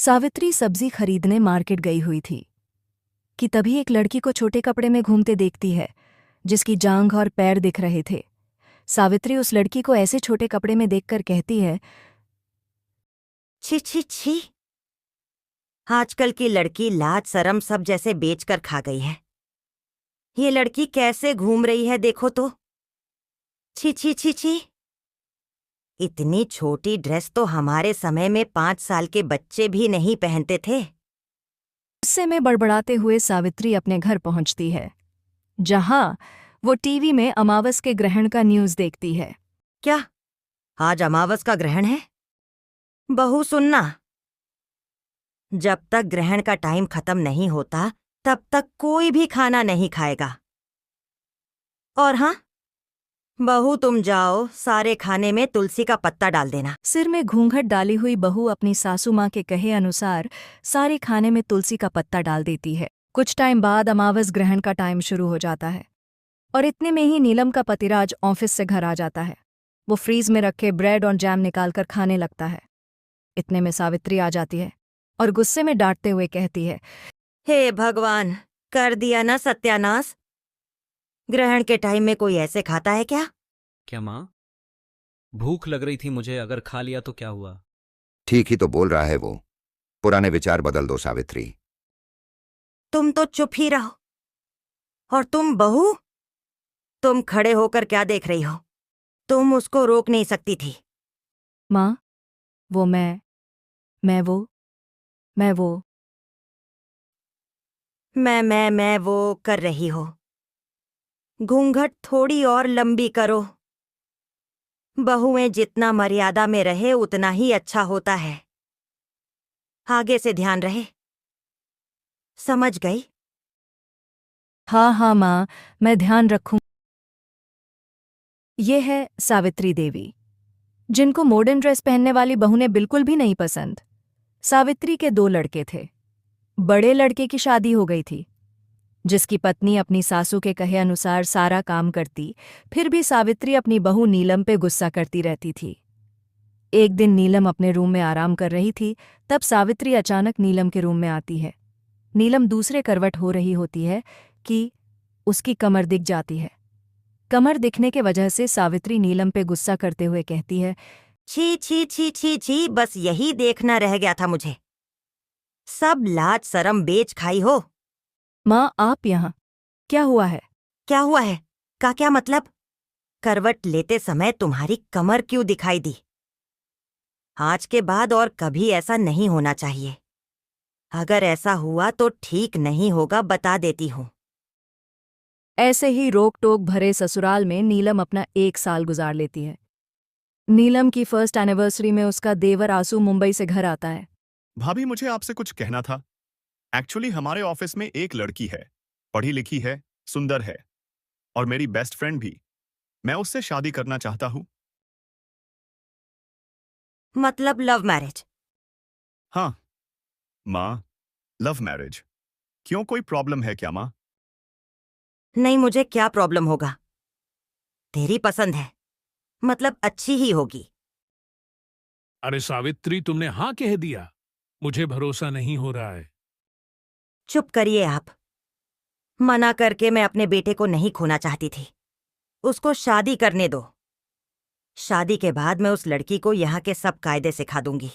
सावित्री सब्जी खरीदने मार्केट गई हुई थी कि तभी एक लड़की को छोटे कपड़े में घूमते देखती है, जिसकी जांघ और पैर दिख रहे थे। सावित्री उस लड़की को ऐसे छोटे कपड़े में देखकर कहती है, छी छी छी। आजकल की लड़की लाज शर्म सब जैसे बेचकर खा गई है। ये लड़की कैसे घूम रही है देखो तो। छी छी छी छी। इतनी छोटी ड्रेस तो हमारे समय में 5 साल के बच्चे भी नहीं पहनते थे। गुस्से में बड़बड़ाते हुए सावित्री अपने घर पहुंचती है, जहां वो टीवी में अमावस के ग्रहण का न्यूज़ देखती है। क्या आज अमावस का ग्रहण है? बहू सुनना, जब तक ग्रहण का टाइम खत्म नहीं होता तब तक कोई भी खाना नहीं खाएगा। और हाँ, बहू तुम जाओ, सारे खाने में तुलसी का पत्ता डाल देना। सिर में घूंघट डाली हुई बहू अपनी सासू माँ के कहे अनुसार सारे खाने में तुलसी का पत्ता डाल देती है। कुछ टाइम बाद अमावस ग्रहण का टाइम शुरू हो जाता है और इतने में ही नीलम का पतिराज ऑफिस से घर आ जाता है। वो फ्रीज में रखे ब्रेड और जैम निकालकर खाने लगता है। इतने में सावित्री आ जाती है और गुस्से में डांटते हुए कहती है, हे भगवान, कर दिया ना सत्यानाश। ग्रहण के टाइम में कोई ऐसे खाता है क्या? क्या माँ? भूख लग रही थी मुझे, अगर खा लिया तो क्या हुआ? ठीक ही तो बोल रहा है वो। पुराने विचार बदल दो सावित्री। तुम तो चुप ही रहो। और तुम बहू, तुम खड़े होकर क्या देख रही हो? तुम उसको रोक नहीं सकती थी। माँ, वो मैं वो कर रही हो। घूंघट थोड़ी और लंबी करो। बहुएं जितना मर्यादा में रहे उतना ही अच्छा होता है। आगे से ध्यान रहे। समझ गई? हाँ हाँ माँ, मैं ध्यान रखूं। ये है सावित्री देवी, जिनको मॉडर्न ड्रेस पहनने वाली बहू ने बिल्कुल भी नहीं पसंद। सावित्री के 2 लड़के थे। बड़े लड़के की शादी हो गई थी, जिसकी पत्नी अपनी सासू के कहे अनुसार सारा काम करती, फिर भी सावित्री अपनी बहू नीलम पे गुस्सा करती रहती थी। एक दिन नीलम अपने रूम में आराम कर रही थी, तब सावित्री अचानक नीलम के रूम में आती है। नीलम दूसरे करवट हो रही होती है कि उसकी कमर दिख जाती है। कमर दिखने के वजह से सावित्री नीलम पे गुस्सा करते हुए कहती है, छी छी छी छी छी, बस यही देखना रह गया था मुझे। सब लाज शर्म बेच खाई हो। माँ आप यहाँ, क्या हुआ है? क्या हुआ है का क्या मतलब? करवट लेते समय तुम्हारी कमर क्यों दिखाई दी? आज के बाद और कभी ऐसा नहीं होना चाहिए। अगर ऐसा हुआ तो ठीक नहीं होगा, बता देती हूँ। ऐसे ही रोक टोक भरे ससुराल में नीलम अपना 1 साल गुजार लेती है। नीलम की फर्स्ट एनिवर्सरी में उसका देवर आसू मुंबई से घर आता है। भाभी, मुझे आपसे कुछ कहना था। एक्चुअली हमारे ऑफिस में एक लड़की है, पढ़ी लिखी है, सुंदर है और मेरी बेस्ट फ्रेंड भी। मैं उससे शादी करना चाहता हूँ। मतलब लव मैरिज? हाँ माँ, लव मैरिज। क्यों, कोई प्रॉब्लम है क्या माँ? नहीं, मुझे क्या प्रॉब्लम होगा? तेरी पसंद है, मतलब अच्छी ही होगी। अरे सावित्री, तुमने हाँ कह दिया। मुझे भरोसा नहीं हो रहा है। चुप करिए आप। मना करके मैं अपने बेटे को नहीं खोना चाहती थी। उसको शादी करने दो। शादी के बाद मैं उस लड़की को यहाँ के सब कायदे सिखा दूंगी।